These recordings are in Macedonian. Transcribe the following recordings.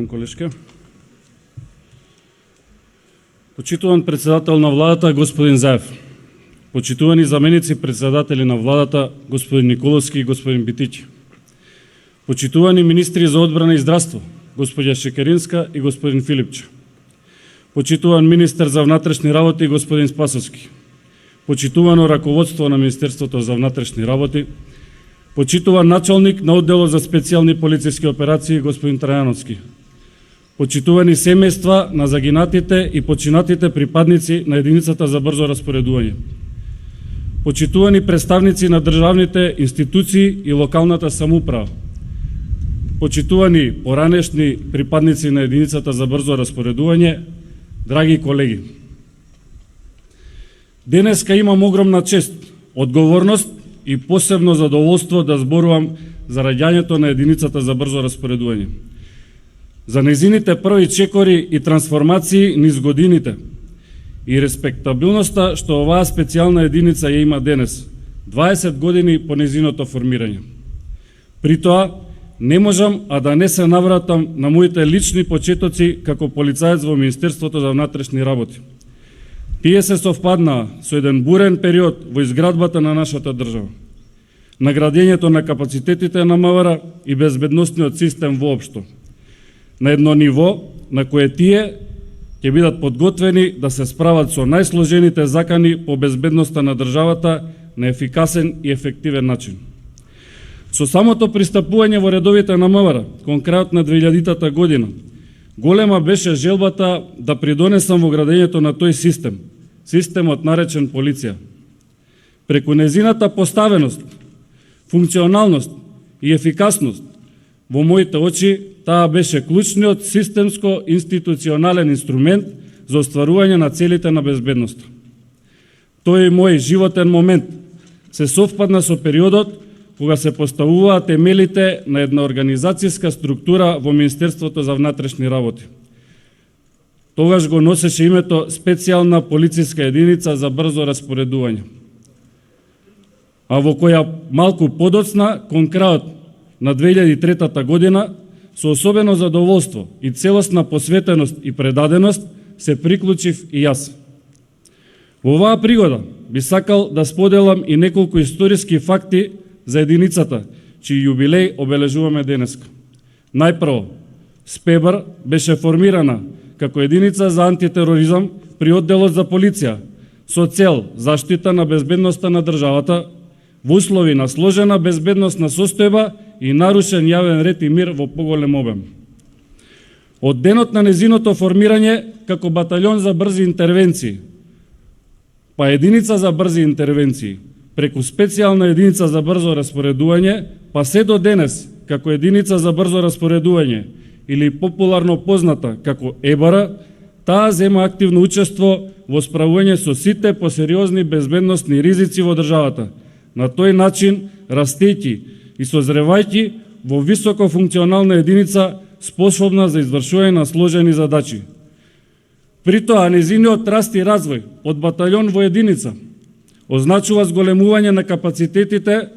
Почитуван колешке. Почитуван председател на владата, господин Заев. Почитувани заменици председатели на владата, господин Николовски и господин Битичи. Почитувани министри за отбрана и здравство, госпожа Шекеринска и господин Филипче. Почитуван министър за внатрешни работи, господин Спасовски. Почитувано раководство на Министерството за внатрешни работи. Почитуван началник на отдела за специални полицейски операции, господин Траяновски. Почитувани семейства на загинатите и починатите припадници на единицата за бързо разпоредување. Почитувани представници на државните институции и локалната самоуправа. Почитувани поранешни припадници на единицата за бързо разпоредување, драги колеги. Денеска имам огромна чест, одговорност и посебно задоволство да зборувам за раѓањето на единицата за бързо разпоредување. За незините први чекори и трансформации низ годините и респектабилноста што оваа специјална единица ја има денес, 20 години по незиното формирање. При тоа, не можам а да не се навратам на моите лични почетоци како полицаец во Министерството за внатрешни работи. Тие се совпаднаа со еден бурен период во изградбата на нашата држава, на градењето на капацитетите на МВР и безбедносниот систем воопшто, на едно ниво на кое тие ќе бидат подготвени да се справат со најсложените закани по безбедноста на државата на ефикасен и ефективен начин. Со самото пристапување во редовите на МВР, кон крајот на 2000-та година, голема беше желбата да придонесам во градењето на тој систем, системот наречен полиција. Преку незината поставеност, функционалност и ефикасност, во моите очи, таа беше клучниот системско-институционален инструмент за остварување на целите на безбедноста. Тој мој животен момент се совпадна со периодот кога се поставуваа темелите на една организацијска структура во Министерството за внатрешни работи. Тогаш го носеше името Специјална полициска единица за брзо распоредување. А во која малку подоцна, кон крајот на 2003 година, со особено задоволство и целосна посветеност и предаденост, се приклучив и јас. Во оваа пригода би сакал да споделам и неколку историски факти за единицата, чиј јубилеј обележуваме денеска. Најпрво, СПЕБР беше формирана како единица за антитероризам при одделот за полиција, со цел заштита на безбедноста на државата во услови на сложена безбедносна состојба и нарушен јавен ред и мир во поголем обем. Од денот на незиното формирање како батальон за брзи интервенции, па единица за брзи интервенции, преку специјална единица за брзо распоредување, па се до денес како единица за брзо распоредување или популарно позната како ЕБР, таа зема активно учество во справување со сите посериозни безбедносни ризици во државата, на тој начин растејќи и созревајќи во високофункционална единица способна за извршување на сложени задачи. При тоа, незиниот раст и развој од батальон во единица означува зголемување на капацитетите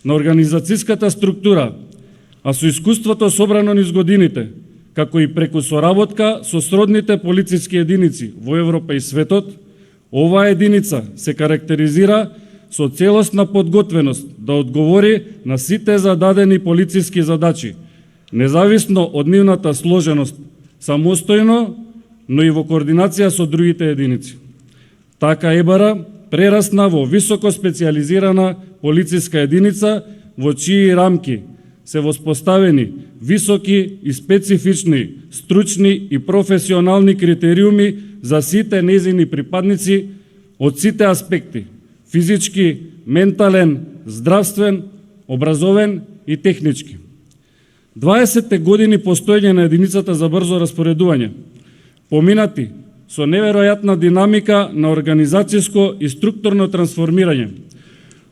на организацијската структура, а со искуството собрано низ годините, како и преку соработка со сродните полициски единици во Европа и светот, оваа единица се карактеризира со целосна подготвеност да одговори на сите зададени полициски задачи, независно од нивната сложеност, самостојно, но и во координација со другите единици. Така ЕБР прерасна во високо специјализирана полициска единица во чии рамки се воспоставени високи и специфични, стручни и професионални критериуми за сите незини припадници од сите аспекти: физички, ментален, здравствен, образовен и технички. 20 години постоење на единицата за брзо распоредување, поминати со неверојатна динамика на организацијско и структурно трансформирање,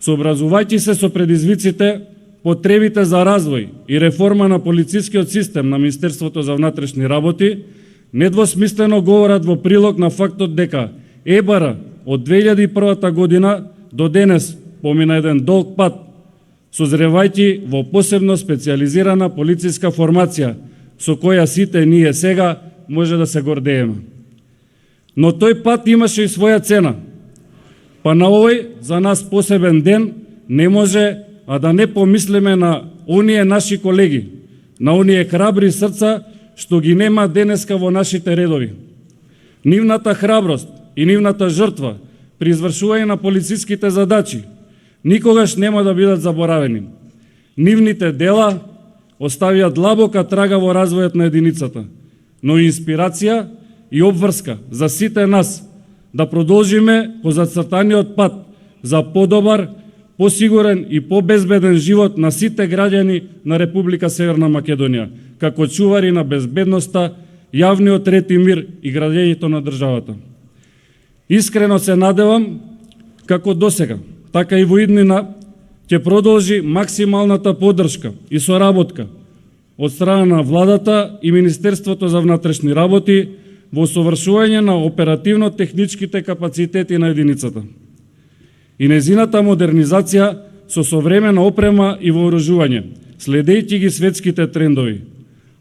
сообразувајќи се со предизвиците, потребите за развој и реформа на полицискиот систем на Министерството за внатрешни работи, недвосмислено говорат во прилог на фактот дека ЕБР од 2001 година до денес помина еден долг пат, созревајќи во посебно специјализирана полициска формација, со која сите ние сега може да се гордееме. Но тој пат имаше и своја цена. Па на овој за нас посебен ден не може а да не помислиме на оние наши колеги, на оние храбри срца што ги нема денеска во нашите редови. Нивната храброст и нивната жртва при извршување на полициските задачи никогаш нема да бидат заборавени. Нивните дела оставија длабока трага во развојот на единицата, но и инспирација и обврска за сите нас да продолжиме по зацртаниот пат за подобар, посигурен и побезбеден живот на сите граѓани на Република Северна Македонија, како чувари на безбедноста, јавниот ред и мир и градењето на државата. Искрено се надевам, како досега, така и во иднина, ќе продолжи максималната поддршка и соработка од страна на владата и Министерството за внатрешни работи во усовршување на оперативно-техничките капацитети на единицата и незината модернизација со современа опрема и вооружување, следејќи ги светските трендови,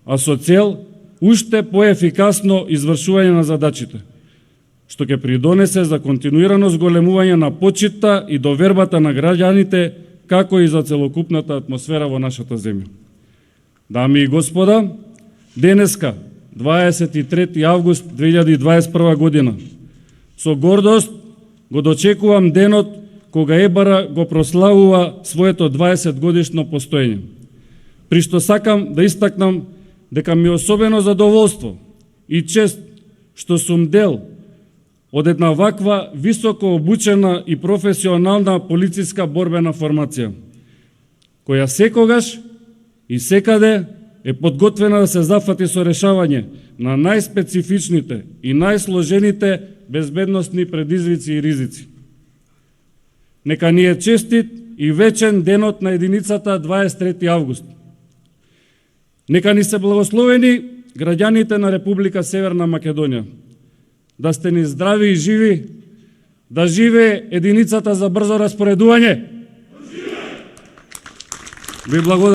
а со цел уште поефикасно извршување на задачите, што ќе придонесе за континуирано зголемување на почитта и довербата на граѓаните, како и за целокупната атмосфера во нашата земја. Дами и господа, денеска, 23 август 2021 година, со гордост го дочекувам денот кога ЕБР го прославува своето 20 годишно постоење. При што сакам да истакнам дека ми е особено задоволство и чест што сум дел од една ваква високо обучена и професионална полициска борбена формација, која секогаш и секаде е подготвена да се зафати со решавање на најспецифичните и најсложените безбедносни предизвици и ризици. Нека ни е честит и вечен денот на единицата 23 август. Нека ни се благословени граѓаните на Република Северна Македонија. Да сте ни здрави и живи, да живее единицата за брзо распоредување. Ви благодарам.